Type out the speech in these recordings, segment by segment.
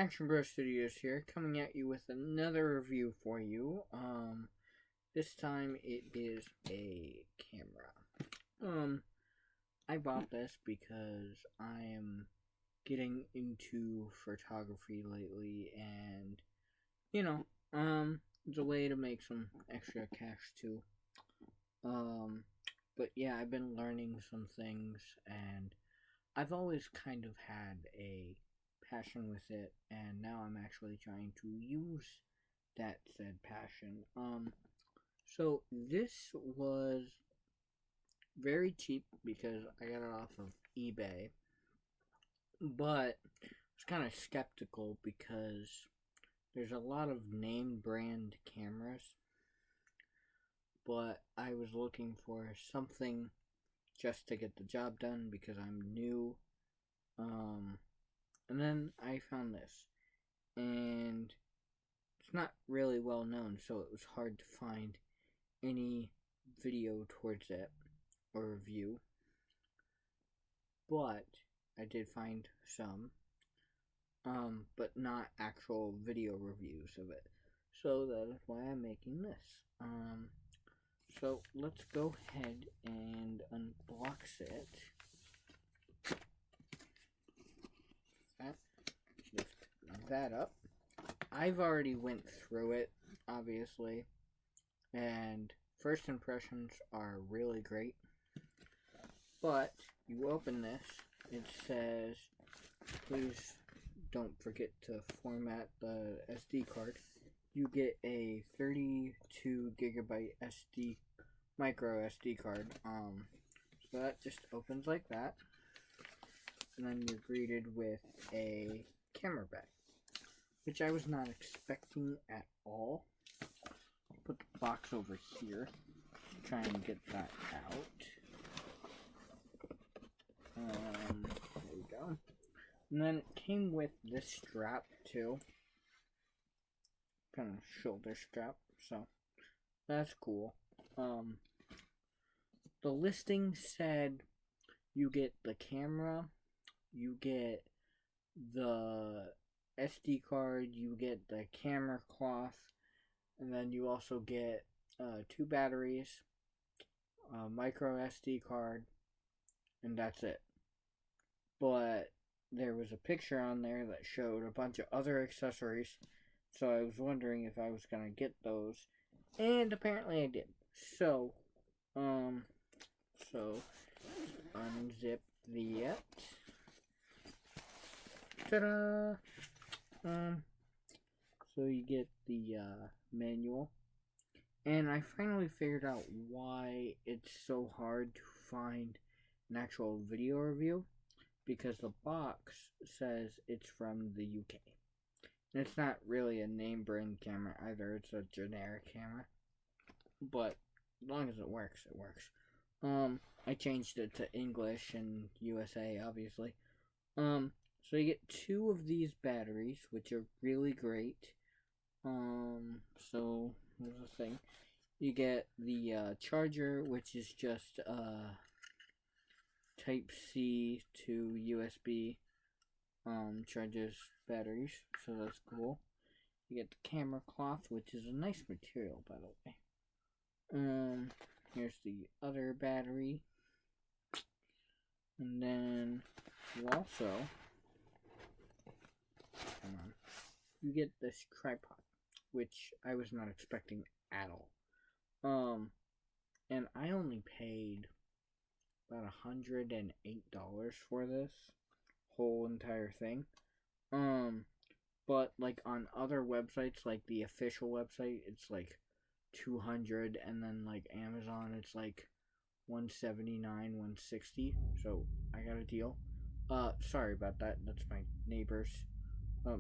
Action Bro Studios here, coming at you with another review for you. This time it is a camera. I bought this because I am getting into photography lately, and it's a way to make some extra cash too. But yeah, I've been learning some things, and I've always kind of had a passion with it, and now I'm actually trying to use that said passion. So this was very cheap because I got it off of eBay, but I was kind of skeptical because there's a lot of name brand cameras, but I was looking for something just to get the job done because I'm new. And then I found this, and it's not really well known, so it was hard to find any video towards it or review, but I did find some, but not actual video reviews of it, so that is why I'm making this. So let's go ahead and unbox it. Lift that up. I've already went through it, obviously, and first impressions are really great. But you open this, it says, please don't forget to format the SD card. You get a 32 gigabyte micro SD card. So that just opens like that, and then you're greeted with a camera bag, which I was not expecting at all. Put the box over here, try and get that out. There we go. And then it came with this strap too, kind of shoulder strap, so that's cool. The listing said you get the camera, you get the SD card, you get the camera cloth, and then you also get 2 batteries, a micro SD card, and that's it. But there was a picture on there that showed a bunch of other accessories, so I was wondering if I was gonna get those, and apparently I did. So unzip the ta-da! So you get the manual, and I finally figured out why it's so hard to find an actual video review, because the box says it's from the UK. And it's not really a name brand camera either, it's a generic camera. But as long as it works, it works. I changed it to English and USA, obviously. So you get 2 of these batteries, which are really great. So here's the thing. You get the charger, which is just Type C to USB, charges batteries, so that's cool. You get the camera cloth, which is a nice material, by the way. Here's the other battery. And then you also, you get this tripod, which I was not expecting at all. And I only paid about $108 for this whole entire thing. But like on other websites, like the official website, it's like $200, and then like Amazon, it's like $179, $160. So I got a deal. Sorry about that. That's my neighbor's.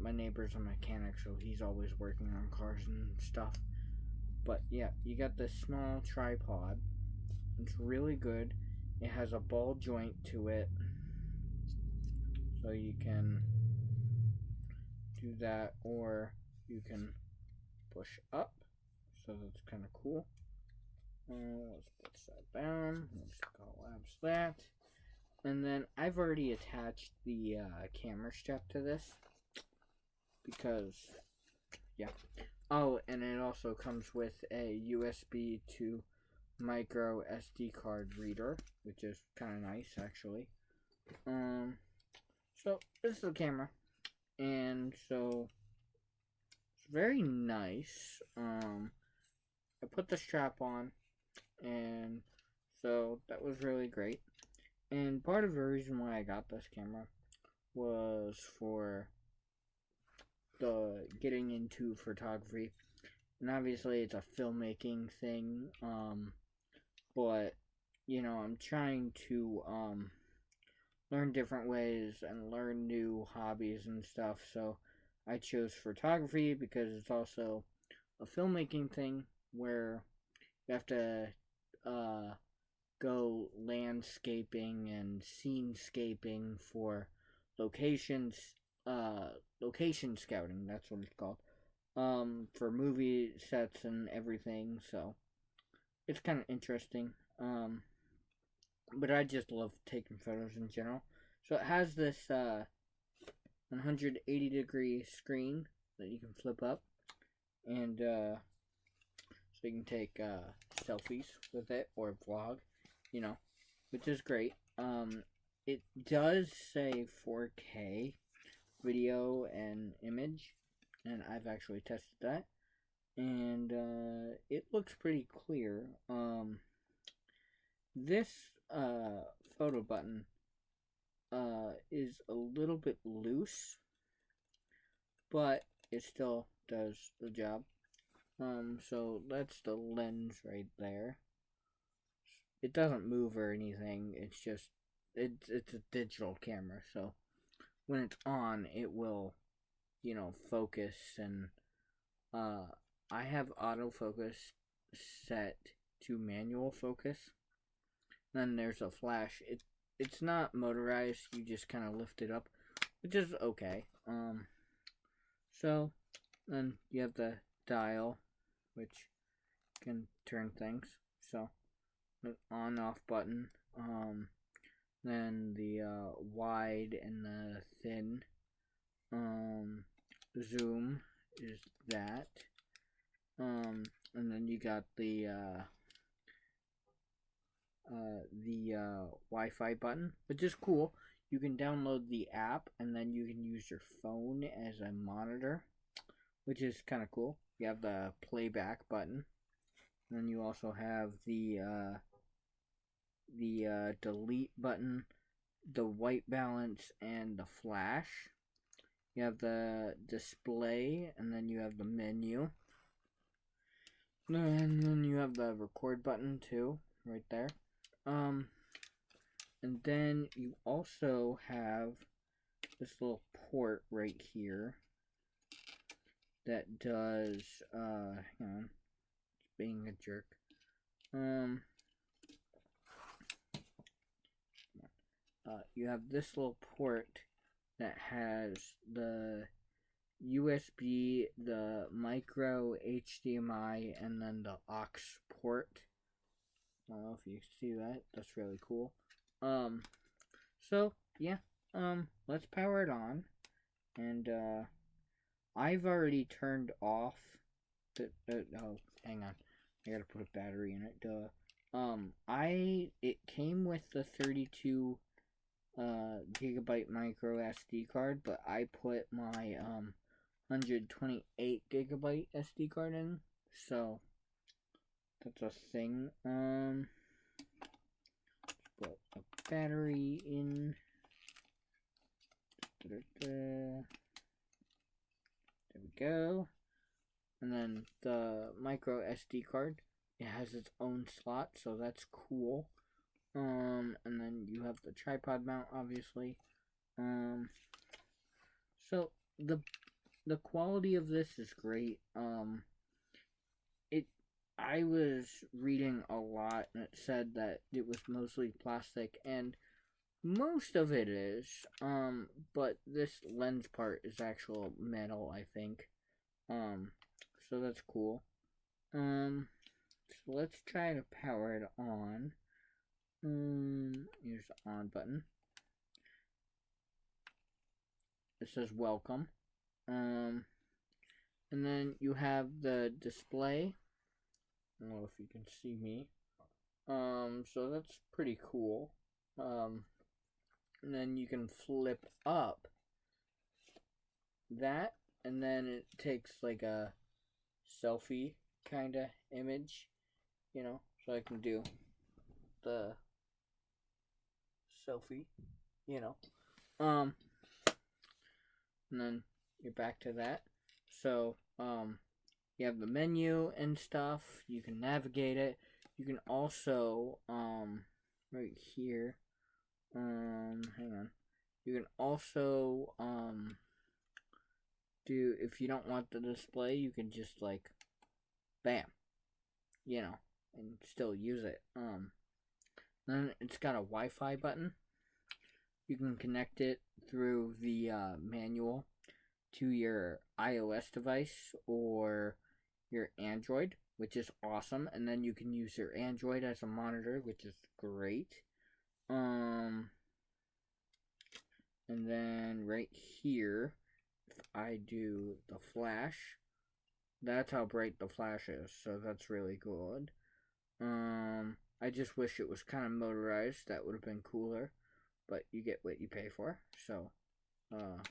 My neighbor's a mechanic, so he's always working on cars and stuff. But yeah, you got this small tripod. It's really good. It has a ball joint to it, so you can do that, or you can push up. So that's kind of cool. Let's put that down. Let's collapse that. And then I've already attached the camera strap to this. because, yeah. Oh, and it also comes with a USB to micro SD card reader, which is kind of nice, actually. So this is the camera, and so it's very nice. I put the strap on, and so that was really great. And part of the reason why I got this camera was for the getting into photography, and obviously it's a filmmaking thing. But you know, I'm trying to learn different ways and learn new hobbies and stuff. So I chose photography because it's also a filmmaking thing where you have to go landscaping and scenescaping for locations, location scouting. That's what it's called. For movie sets and everything. So it's kind of interesting. But I just love taking photos in general. So it has this 180-degree screen that you can flip up, and so you can take selfies with it or vlog, you know, which is great. It does say 4K video and image, and I've actually tested that, and it looks pretty clear. This photo button is a little bit loose, but it still does the job. So that's the lens right there. It doesn't move or anything. It's just it's a digital camera, so when it's on, it will, you know, focus. And I have autofocus set to manual focus. Then there's a flash. It's not motorized. You just kind of lift it up, which is okay. So then you have the dial, which can turn things. So the on/off button. Then the wide and the thin. Zoom is that. And then you got the Wi-Fi button, which is cool. You can download the app, and then you can use your phone as a monitor, which is kind of cool. You have the playback button, and then you also have the delete button, the white balance, and the flash. You have the display, and then you have the menu. And then you have the record button too, right there. And then you also have this little port right here that does, hang on, it's being a jerk. You have this little port that has the USB, the micro HDMI, and then the aux port. I don't know if you see that. That's really cool. So yeah, let's power it on, and I've already turned off the oh, hang on, I gotta put a battery in it. It came with the 32 gigabyte micro SD card, but I put my 128 gigabyte SD card in, so that's a thing. Put a battery in. There we go. And then the micro SD card, it has its own slot, so that's cool. And then you have the tripod mount, obviously. So the quality of this is great. I was reading a lot, and it said that it was mostly plastic, and most of it is. But this lens part is actual metal, I think. So that's cool. So let's try to power it on. Here's the on button. It says welcome. And then you have the display. I don't know if you can see me. So that's pretty cool. And then you can flip up that, and then it takes like a selfie kind of image, so I can do the selfie, you know. Um, and then you're back to that. So, you have the menu and stuff. You can navigate it. You can also, right here, hang on. You can also, if you don't want the display, you can just like, bam, and still use it. Then it's got a Wi-Fi button. You can connect it through the manual to your iOS device or your Android, which is awesome. And then you can use your Android as a monitor, which is great. And then right here, if I do the flash, that's how bright the flash is. So that's really good. I just wish it was kind of motorized. That would have been cooler. But you get what you pay for. So, it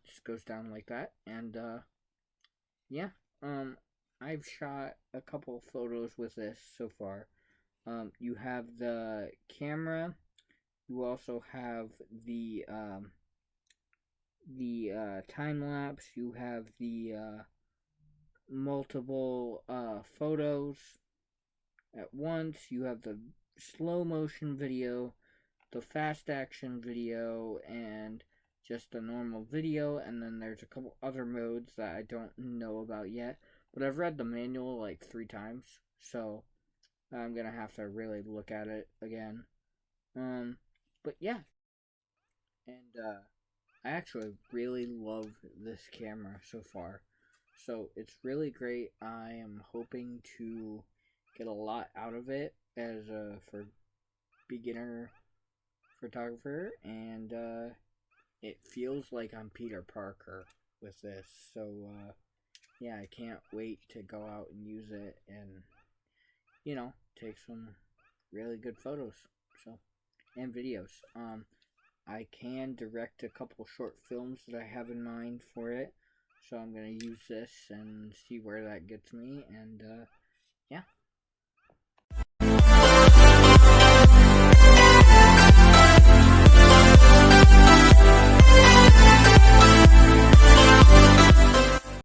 just goes down like that. And, yeah. I've shot a couple photos with this so far. You have the camera. You also have the time lapse. You have the multiple photos at once. You have the slow motion video, the fast action video, and just a normal video. And then there's a couple other modes that I don't know about yet, but I've read the manual like 3 times, so I'm gonna have to really look at it again. But yeah, and I actually really love this camera so far. So it's really great. I am hoping to get a lot out of it as a for beginner photographer, and it feels like I'm Peter Parker with this. So yeah, I can't wait to go out and use it and take some really good photos. So and videos. I can direct a couple short films that I have in mind for it. So I'm going to use this and see where that gets me. And